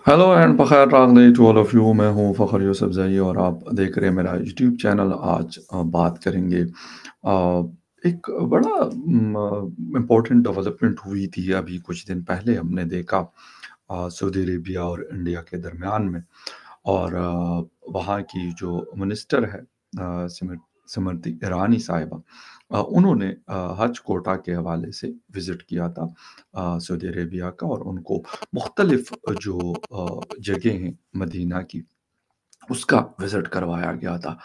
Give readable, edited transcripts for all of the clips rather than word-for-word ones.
Hello and बखैर रागले to all of you. मैं हूँ फ़खर यूसुफ ज़ई और आप देख रहे हैं मेरा यूट्यूब चैनल। आज बात करेंगे एक बड़ा इम्पोर्टेंट डेवलपमेंट हुई थी अभी कुछ दिन पहले। हमने देखा सऊदी अरेबिया और इंडिया के दरमियान में, और वहाँ की जो मिनिस्टर है स्मृति ईरानी साहिबा, उन्होंने हज कोटा के हवाले से विज़िट किया था सऊदी अरेबिया का, और उनको मुख्तलिफ जो जगह हैं मदीना की, उसका विज़िट करवाया गया था,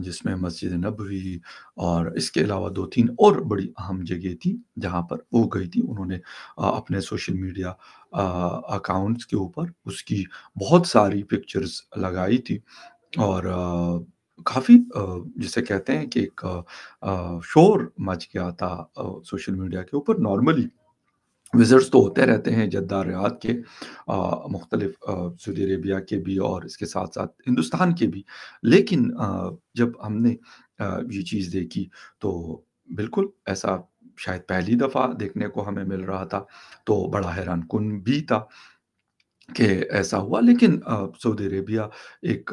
जिसमें मस्जिद नबवी और इसके अलावा 2-3 और बड़ी अहम जगह थी जहाँ पर वो गई थी। उन्होंने अपने सोशल मीडिया अकाउंट्स के ऊपर उसकी बहुत सारी पिक्चर्स लगाई थी, और काफ़ी जिसे कहते हैं कि एक शोर मच गया था सोशल मीडिया के ऊपर। नॉर्मली विज़िट्स तो होते रहते हैं जद्दा, रियाद के, मुख्तलिफ़ सऊदी अरेबिया के भी और इसके साथ-साथ हिंदुस्तान के भी। लेकिन जब हमने ये चीज़ देखी तो बिल्कुल ऐसा शायद पहली दफ़ा देखने को हमें मिल रहा था, तो बड़ा हैरान-कुन भी था कि ऐसा हुआ। लेकिन सऊदी अरेबिया एक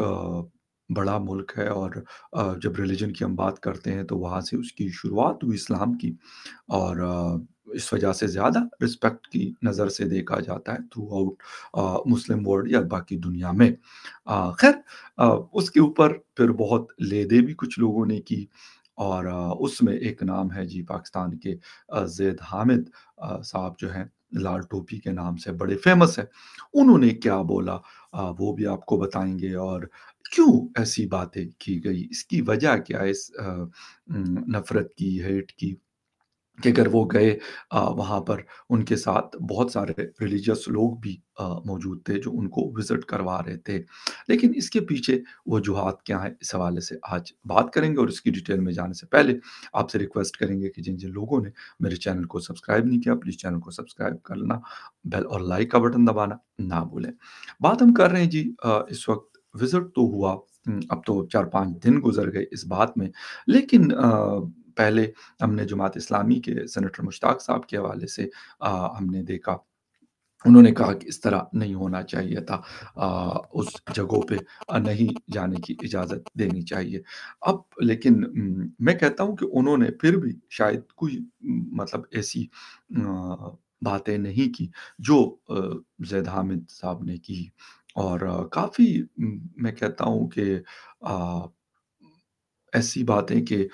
बड़ा मुल्क है, और जब रिलिजन की हम बात करते हैं तो वहाँ से उसकी शुरुआत हुई इस्लाम की, और इस वजह से ज़्यादा रिस्पेक्ट की नज़र से देखा जाता है थ्रू आउट मुस्लिम वर्ल्ड या बाकी दुनिया में। खैर, उसके ऊपर फिर बहुत ले-दे भी कुछ लोगों ने की, और उसमें एक नाम है जी पाकिस्तान के ज़ैद हामिद साहब जो हैं, लाल टोपी के नाम से बड़े फ़ेमस हैं। उन्होंने क्या बोला वो भी आपको बताएँगे, और क्यों ऐसी बातें की गई, इसकी वजह क्या है इस नफ़रत की, हेट की, कि अगर वो गए वहाँ पर, उनके साथ बहुत सारे रिलीजियस लोग भी मौजूद थे जो उनको विज़िट करवा रहे थे। लेकिन इसके पीछे वजूहात क्या हैं, इस हवाले से आज बात करेंगे, और इसकी डिटेल में जाने से पहले आपसे रिक्वेस्ट करेंगे कि जिन-जिन लोगों ने मेरे चैनल को सब्सक्राइब नहीं किया, प्लीज़ चैनल को सब्सक्राइब कर लेना, बेल और लाइक का बटन दबाना ना भूलें। बात हम कर रहे हैं जी, इस वक़्त विज़िट तो हुआ, अब तो 4-5 दिन गुज़र गए इस बात में, लेकिन पहले हमने जमात इस्लामी के सेनेटर मुश्ताक साहब के हवाले से हमने देखा, उन्होंने कहा कि इस तरह नहीं होना चाहिए था, उस जगहों पे नहीं जाने की इजाज़त देनी चाहिए। अब लेकिन मैं कहता हूँ कि उन्होंने फिर भी शायद कोई मतलब ऐसी बातें नहीं की जो ज़ैद हामिद साहब ने की, और काफ़ी मैं कहता हूँ कि अ, ऐसी बातें कि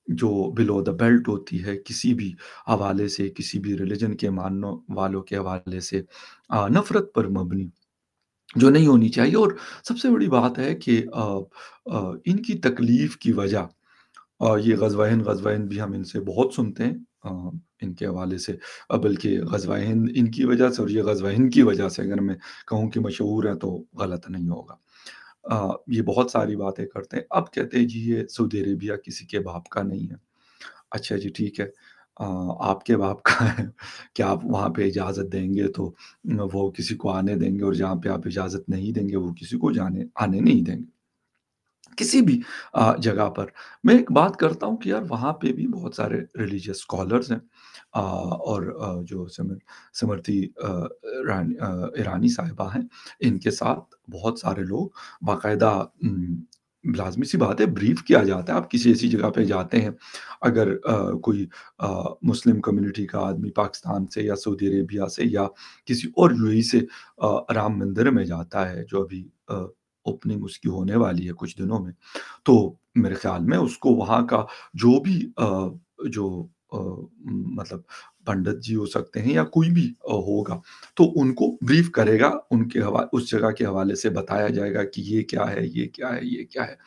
जो बिलो द बेल्ट होती है, किसी भी हवाले से, किसी भी रिलिजन के मानने वालों के हवाले से नफ़रत पर मबनी, जो नहीं होनी चाहिए। और सबसे बड़ी बात है कि इनकी तकलीफ़ की वजह, ये ग़ज़वा हिंद, भी हम इनसे बहुत सुनते हैं इनके हवाले से, बल्कि ग़ज़वा हिंद इनकी वजह से और ये ग़ज़वा हिंद की वजह से अगर मैं कहूँ कि मशहूर है तो गलत नहीं होगा। ये बहुत सारी बातें करते हैं। अब कहते हैं जी ये सऊदी अरेबिया किसी के बाप का नहीं है। अच्छा जी, ठीक है। आपके बाप का है, क्या आप वहाँ पे इजाज़त देंगे तो वो किसी को आने देंगे, और जहाँ पे आप इजाज़त नहीं देंगे वो किसी को जाने आने नहीं देंगे। किसी भी जगह पर। मैं एक बात करता हूँ कि यार वहाँ पे भी बहुत सारे रिलीजियस स्कॉलर्स हैं, और जो सिमरती ईरानी साहिबा हैं, इनके साथ बहुत सारे लोग बाकायदा लाज़मी-सी बात है ब्रीफ़ किया जाता है। आप किसी ऐसी जगह पे जाते हैं, अगर कोई मुस्लिम कम्युनिटी का आदमी पाकिस्तान से या सऊदी अरेबिया से या किसी और यूएई से राम मंदिर में जाता है, जो अभी ओपनिंग उसकी होने वाली है कुछ दिनों में, तो मेरे ख़्याल में उसको वहाँ का जो भी जो मतलब पंडित जी हो सकते हैं या कोई भी होगा, तो उनको ब्रीफ़ करेगा, उनके उस जगह के हवाले से बताया जाएगा कि ये क्या है, ये क्या है, ये क्या है,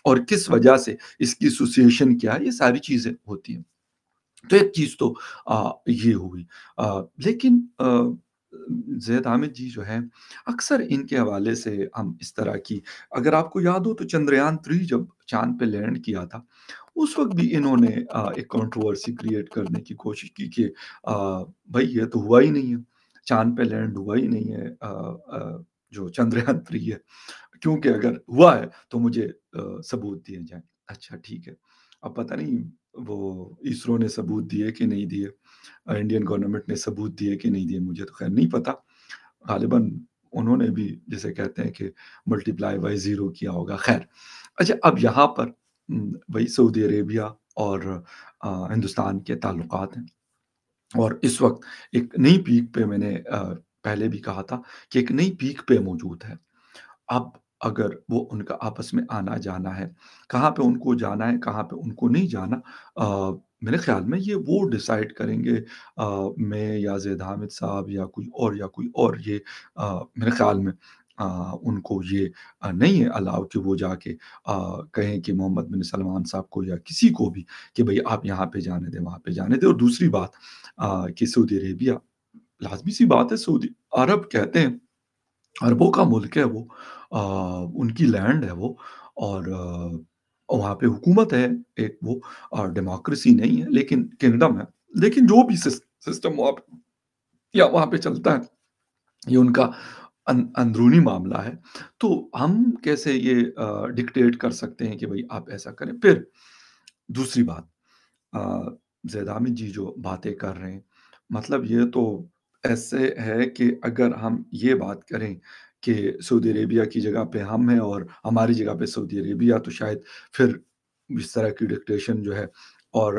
और किस वजह से इसकी एसोसिएशन क्या है, ये सारी चीज़ें होती हैं। तो एक चीज़ तो ये हुई। लेकिन ज़ैद हामिद जी जो हैं, अक्सर इनके हवाले से हम इस तरह की, अगर आपको याद हो तो चंद्रयान 3 जब चाँद पे लैंड किया था, उस वक़्त भी इन्होंने एक कंट्रोवर्सी क्रिएट करने की कोशिश की कि भई ये तो हुआ ही नहीं है, चाँद पे लैंड हुआ ही नहीं है, जो चंद्रयान 3 है। क्योंकि अगर हुआ है तो मुझे सबूत दिए जाएँ। अच्छा ठीक है। अब पता नहीं वो इसरो ने सबूत दिए कि नहीं दिए, इंडियन गवर्नमेंट ने सबूत दिए कि नहीं दिए, मुझे तो ख़ैर नहीं पता। ग़ालिबन انہوں نے بھی جسے کہتے ہیں کہ ملٹیپلائی بائی 0 کیا ہوگا، خیر۔ اچھا، اب یہاں پر وہی سعودی عربیہ اور ہندوستان کے تعلقات ہیں، اور اس وقت ایک نئی پیک پہ، میں نے پہلے بھی کہا تھا کہ ایک نئی پیک پہ موجود ہے۔ اب اگر وہ ان کا آپس میں آنا جانا ہے، کہاں پہ ان کو جانا ہے، کہاں پہ ان کو نہیں جانا، میرے خیال میں یہ وہ ڈیسائیڈ کریں گے، میں یا زید حامد صاحب یا کوئی اور، یا کوئی اور۔ یہ میرے خیال میں ان کو یہ نہیں ہے الاؤ کہ وہ جا کے کہیں کہ محمد بن سلمان صاحب کو یا کسی کو بھی کہ بھئی آپ یہاں پہ جانے دیں، وہاں پہ جانے دیں۔ اور دوسری بات کہ سعودی عربیہ، لازمی سی بات ہے، سعودی عرب کہتے ہیں عربوں کا ملک ہے وہ، ان کی لینڈ ہے وہ، اور وہاں پہ حکومت ہے ایک وہ، ڈیموکریسی نہیں ہے لیکن کنگڈم ہے، لیکن جو بھی سسٹم وہاں پہ یا وہاں پہ چلتا ہے، یہ ان کا اندرونی معاملہ ہے۔ تو ہم کیسے یہ ڈکٹیٹ کر سکتے ہیں کہ بھئی آپ ایسا کریں؟ پھر دوسری بات، آ، زید حامد جی جو باتیں کر رہے ہیں، مطلب یہ تو ایسے ہے کہ اگر ہم یہ بات کریں کہ سعودی عربیہ کی جگہ پہ ہم ہیں اور ہماری جگہ پہ سعودی عربیہ، تو شاید پھر اس طرح کی ڈکٹیشن جو ہے، اور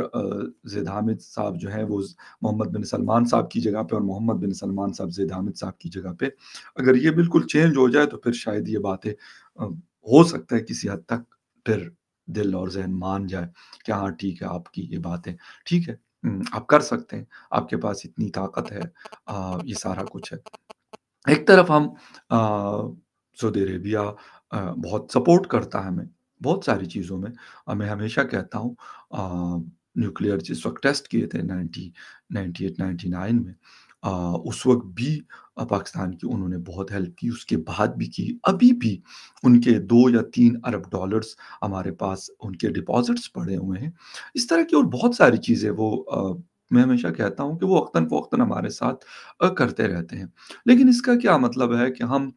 زید حامد صاحب جو ہیں وہ محمد بن سلمان صاحب کی جگہ پہ، اور محمد بن سلمان صاحب زید حامد صاحب کی جگہ پہ، اگر یہ بالکل چینج ہو جائے تو پھر شاید یہ باتیں ہو سکتا ہے کسی حد تک پھر دل اور ذہن مان جائے کہ ہاں ٹھیک ہے، آپ کی یہ باتیں ٹھیک ہے، آپ کر سکتے ہیں، آپ کے پاس اتنی طاقت ہے، یہ سارا کچھ ہے۔ ایک طرف ہم سعودی عربیہ بہت سپورٹ کرتا ہے ہمیں بہت ساری چیزوں میں۔ میں ہمیشہ کہتا ہوں، نیوکلیئر جس وقت ٹیسٹ کیے تھے 1998-99 میں، اس وقت بھی پاکستان کی انہوں نے بہت ہیلپ کی، اس کے بعد بھی کی، ابھی بھی ان کے 2 یا 3 ارب ڈالرز ہمارے پاس ان کے ڈپازٹس پڑے ہوئے ہیں۔ اس طرح کی اور بہت ساری چیزیں وہ، میں ہمیشہ کہتا ہوں کہ وہ وقتاً فوقتاً ہمارے ساتھ کرتے رہتے ہیں۔ لیکن اس کا کیا مطلب ہے کہ ہم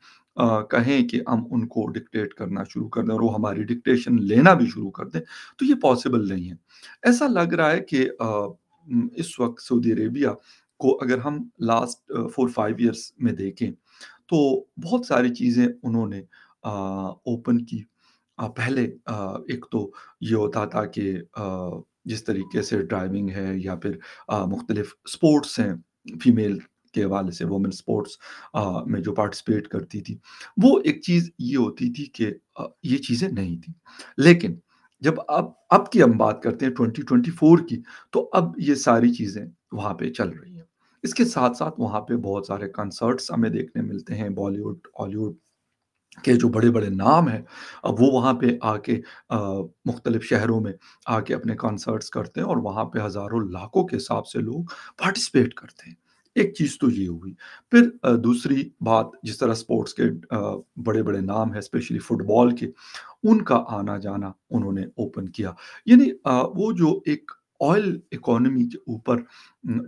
کہیں کہ ہم ان کو ڈکٹیٹ کرنا شروع کر دیں اور وہ ہماری ڈکٹیشن لینا بھی شروع کر دیں، تو یہ پاسبل نہیں ہے۔ ایسا لگ رہا ہے کہ اس وقت سعودی عربیہ کو اگر ہم لاسٹ 4-5 ایئرس میں دیکھیں تو بہت ساری چیزیں انہوں نے اوپن کی۔ پہلے ایک تو یہ ہوتا تھا کہ جس طریقے سے ڈرائیونگ ہے یا پھر مختلف اسپورٹس ہیں، فیمیل کے حوالے سے وومن اسپورٹس میں جو پارٹیسپیٹ کرتی تھی، وہ ایک چیز یہ ہوتی تھی کہ یہ چیزیں نہیں تھیں۔ لیکن جب اب کی ہم بات کرتے ہیں 2024 کی، تو اب یہ ساری چیزیں وہاں پہ چل رہی ہیں۔ اس کے ساتھ ساتھ وہاں پہ بہت سارے کنسرٹس ہمیں دیکھنے ملتے ہیں، بالی ووڈ ہالی ووڈ کے جو بڑے بڑے نام ہیں، اب وہ وہاں پہ آ کے مختلف شہروں میں آ کے اپنے کنسرٹس کرتے ہیں، اور وہاں پہ ہزاروں لاکھوں کے حساب سے لوگ پارٹیسپیٹ کرتے ہیں۔ ایک چیز تو یہ ہوئی۔ پھر دوسری بات، جس طرح اسپورٹس کے بڑے بڑے نام ہیں، اسپیشلی فٹ بال کے، ان کا آنا جانا انہوں نے اوپن کیا۔ یعنی وہ جو ایک آئل اکانومی کے اوپر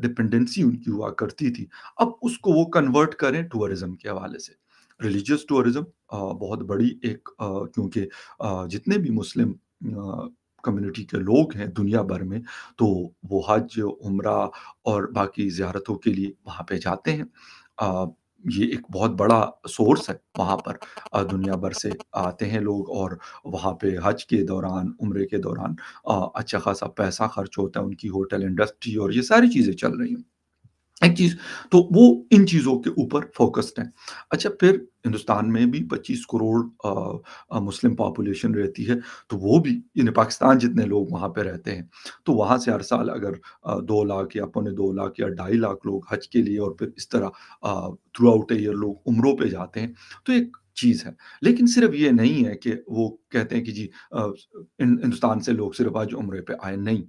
ڈپینڈنسی ان کی ہوا کرتی تھی، اب اس کو وہ کنورٹ کریں ٹورزم کے حوالے سے، ریلیجیس ٹورزم، بہت بڑی ایک کیونکہ جتنے بھی مسلم کمیونٹی کے لوگ ہیں دنیا بھر میں، تو وہ حج، عمرہ اور باقی زیارتوں کے لیے وہاں پہ جاتے ہیں۔ آ، یہ ایک بہت بڑا سورس ہے وہاں پر، دنیا بھر سے آتے ہیں لوگ، اور وہاں پہ حج کے دوران، عمرے کے دوران اچھا خاصا پیسہ خرچ ہوتا ہے، ان کی ہوٹل انڈسٹری اور یہ ساری چیزیں چل رہی ہیں۔ ایک چیز تو وہ ان چیزوں کے اوپر فوکسڈ ہیں۔ اچھا، پھر ہندوستان میں بھی 25 کروڑ مسلم پاپولیشن رہتی ہے، تو وہ بھی یعنی پاکستان جتنے لوگ وہاں پہ رہتے ہیں، تو وہاں سے ہر سال اگر 2 لاکھ یا 2.25 لاکھ یا 2.5 لاکھ لوگ حج کے لیے، اور پھر اس طرح تھرو آؤٹ اے ایئر لوگ عمروں پہ جاتے ہیں، تو ایک چیز ہے۔ لیکن صرف یہ نہیں ہے کہ وہ کہتے ہیں کہ جی ہندوستان سے لوگ صرف حج عمرے پہ آئے، نہیں،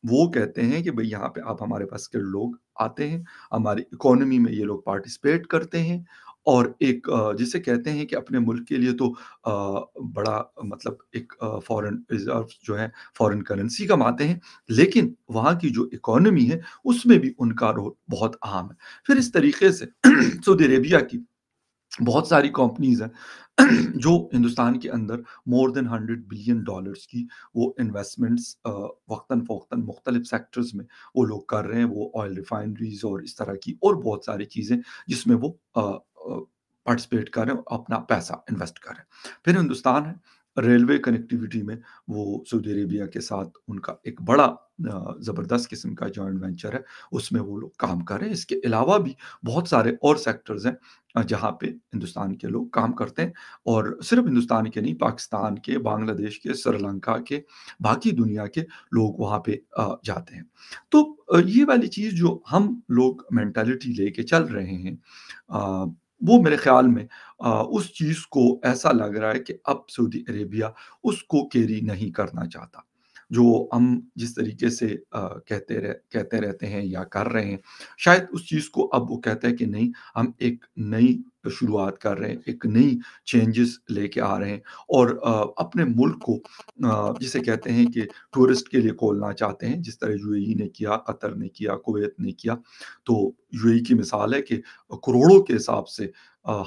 وہ کہتے ہیں کہ بھئی یہاں پہ آپ ہمارے پاس کے لوگ آتے ہیں، ہماری اکانومی میں یہ لوگ پارٹیسپیٹ کرتے ہیں، اور ایک جسے کہتے ہیں کہ اپنے ملک کے لیے تو بڑا مطلب ایک فارن ریزروز جو ہیں، فارن کرنسی کماتے ہیں، لیکن وہاں کی جو اکانومی ہے اس میں بھی ان کا رول بہت اہم ہے۔ پھر اس طریقے سے سعودی عربیہ کی بہت ساری کمپنیز ہیں جو ہندوستان کے اندر مور دین $100 بلین کی وہ انویسٹمنٹس وقتاً فوقتاً مختلف سیکٹرز میں وہ لوگ کر رہے ہیں، وہ آئل ریفائنریز اور اس طرح کی اور بہت ساری چیزیں جس میں وہ पार्टिसिपेट कर रहे हैं, अपना पैसा इन्वेस्ट कर रहे हैं। फिर हिंदुस्तान है, रेलवे कनेक्टिविटी में वो सऊदी अरेबिया के साथ उनका एक बड़ा ज़बरदस्त किस्म का जॉइंट वेंचर है, उसमें वो लोग काम कर रहे हैं। इसके अलावा भी बहुत सारे और सेक्टर्स हैं जहाँ पे हिंदुस्तान के लोग काम करते हैं, और सिर्फ़ हिंदुस्तान के नहीं, पाकिस्तान के, बांग्लादेश के, श्रीलंका के, बाकी दुनिया के लोग वहाँ पे जाते हैं। तो ये वाली चीज़ जो हम लोग मेंटालिटी लेके चल रहे हैं, अ, वो मेरे ख़्याल में उस चीज़ को ऐसा लग रहा है कि अब सऊदी अरेबिया उसको कैरी नहीं करना चाहता। जो हम जिस तरीके से कहते रहते हैं या कर रहे हैं, शायद उस चीज़ को अब वो कहते हैं कि नहीं, हम एक नई शुरुआत कर रहे हैं, एक नई चेंजेस लेके आ रहे हैं, और अपने मुल्क को जिसे कहते हैं कि टूरिस्ट के लिए खोलना चाहते हैं, जिस तरह यूएई ने किया, कतर ने किया, कुवैत ने किया। तो यूएई की मिसाल है कि करोड़ों के हिसाब से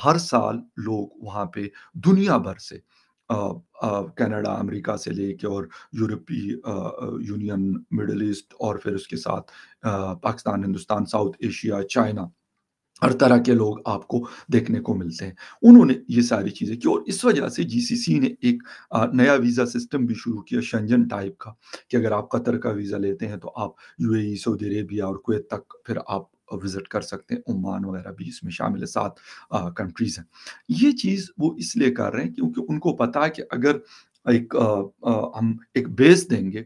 हर साल लोग वहाँ पे दुनिया भर से कनाडा, अमेरिका से लेके और यूरोपीय यूनियन, मिडल ईस्ट, और फिर उसके साथ Pakistan, Hindustan, south Asia, China, हर तरह के लोग आपको देखने को मिलते हैं। उन्होंने ये सारी चीज़ें की, और इस वजह से जीसीसी ने एक नया वीज़ा सिस्टम भी शुरू किया, शेंजन टाइप का, कि अगर आप कतर का वीज़ा लेते हैं तो आप यूएई, सऊदी अरेबिया और कुवैत तक फिर आप विज़िट कर सकते हैं। ओमान वगैरह भी इसमें शामिल है, 7 कंट्रीज़ हैं। ये चीज़ वो इसलिए कर रहे हैं क्योंकि उनको पता है कि अगर हम एक बेस देंगे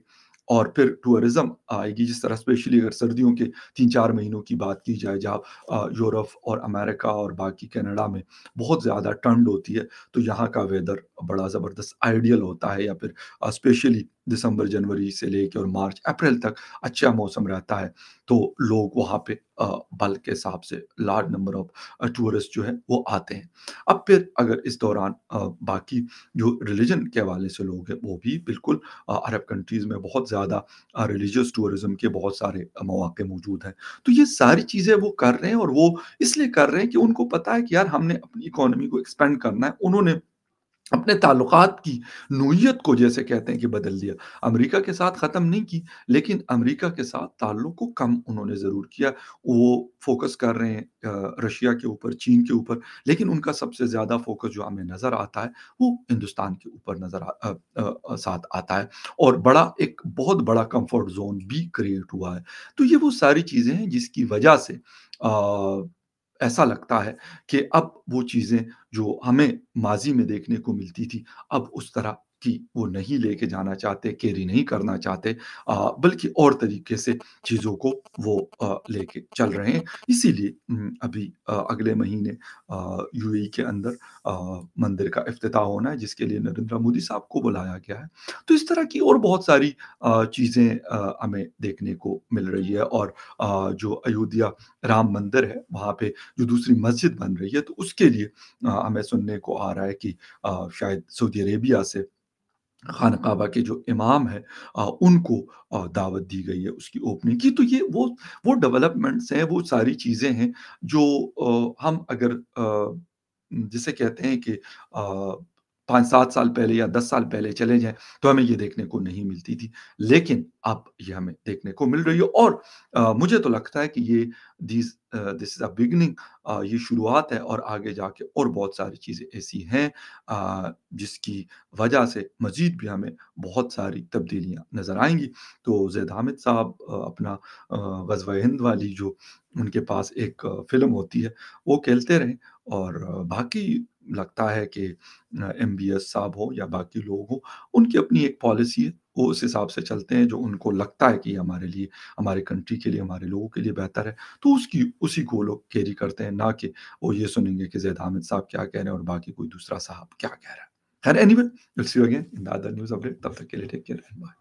और फिर टूरिज़्म आएगी, जिस तरह स्पेशली अगर सर्दियों के 3-4 महीनों की बात की जाए, जहाँ यूरोप और अमेरिका और बाकी कनाडा में बहुत ज़्यादा ठंड होती है, तो यहाँ का वेदर बड़ा ज़बरदस्त आइडियल होता है, या फिर स्पेशली दिसंबर, जनवरी से लेके और मार्च, अप्रैल तक अच्छा मौसम रहता है। तो लोग वहाँ पे बल्क के हिसाब से लार्ज नंबर ऑफ टूरिस्ट जो है वो आते हैं। अब फिर अगर इस दौरान बाकी जो रिलिजन के हवाले से लोग हैं, वो भी बिल्कुल अरब कंट्रीज़ में बहुत ज़्यादा रिलीजियस टूरिज़्म के बहुत सारे मौके मौजूद हैं। तो ये सारी चीज़ें वो कर रहे हैं, और वो इसलिए कर रहे हैं कि उनको पता है कि यार हमने अपनी इकोनॉमी को एक्सपेंड करना है। उन्होंने अपने ताल्लुकात की नोयत को, जैसे कहते हैं कि बदल दिया। अमेरिका के साथ ख़त्म नहीं की, लेकिन अमेरिका के साथ ताल्लुक को कम उन्होंने ज़रूर किया। वो फ़ोकस कर रहे हैं रशिया के ऊपर, चीन के ऊपर, लेकिन उनका सबसे ज़्यादा फ़ोकस जो हमें नज़र आता है, वो हिंदुस्तान के ऊपर साथ आता है, और बड़ा एक बहुत बड़ा कम्फ़र्ट ज़ोन भी क्रिएट हुआ है। तो ये वो सारी चीज़ें हैं जिसकी वजह से ऐसा लगता है कि अब वो चीज़ें जो हमें माज़ी में देखने को मिलती थी, अब उस तरह की वो नहीं लेके जाना चाहते, कैरी नहीं करना चाहते, बल्कि और तरीके से चीज़ों को वो लेके चल रहे हैं। इसीलिए अभी अगले महीने यूएई के अंदर मंदिर का इफ्तिताह होना है, जिसके लिए नरेंद्र मोदी साहब को बुलाया गया है। तो इस तरह की और बहुत सारी चीज़ें हमें देखने को मिल रही है, और जो अयोध्या राम मंदिर है, वहाँ पे जो दूसरी मस्जिद बन रही है, तो उसके लिए हमें सुनने को आ रहा है कि शायद सऊदी अरेबिया से खानकाबा के जो इमाम हैं, उनको दावत दी गई है उसकी ओपनिंग की। तो ये वो डेवलपमेंट्स हैं, वो सारी चीज़ें हैं जो हम अगर जिसे कहते हैं कि 5-7 साल पहले या 10 साल पहले चले जाएँ, तो हमें ये देखने को नहीं मिलती थी। लेकिन अब ये हमें देखने को मिल रही है, और मुझे तो लगता है कि ये दिस इज़ अ बिगिनिंग, ये शुरुआत है, और आगे जाके और बहुत सारी चीज़ें ऐसी हैं जिसकी वजह से मज़ीद भी हमें बहुत सारी तब्दीलियाँ नज़र आएँगी। तो ज़ैद हामिद साहब अपना ग़ज़वा-ए हिंद वाली जो उनके पास एक फ़िल्म होती है, वो खेलते रहें, और बाकी लगता है कि एमबीएस साहब हो या बाकी लोग हों, उनकी अपनी एक पॉलिसी है, वो उस हिसाब से चलते हैं, जो उनको लगता है कि हमारे लिए, हमारे कंट्री के लिए, हमारे लोगों के लिए बेहतर है, तो उसी को लोग कैरी करते हैं, ना कि वो ये सुनेंगे कि ज़ैद हामिद साहब क्या कह रहे हैं और बाकी कोई दूसरा साहब क्या कह रहा है। खैर anyway, will see you again in the other news update, तब तक के लिए टेक केयर एंड बाय।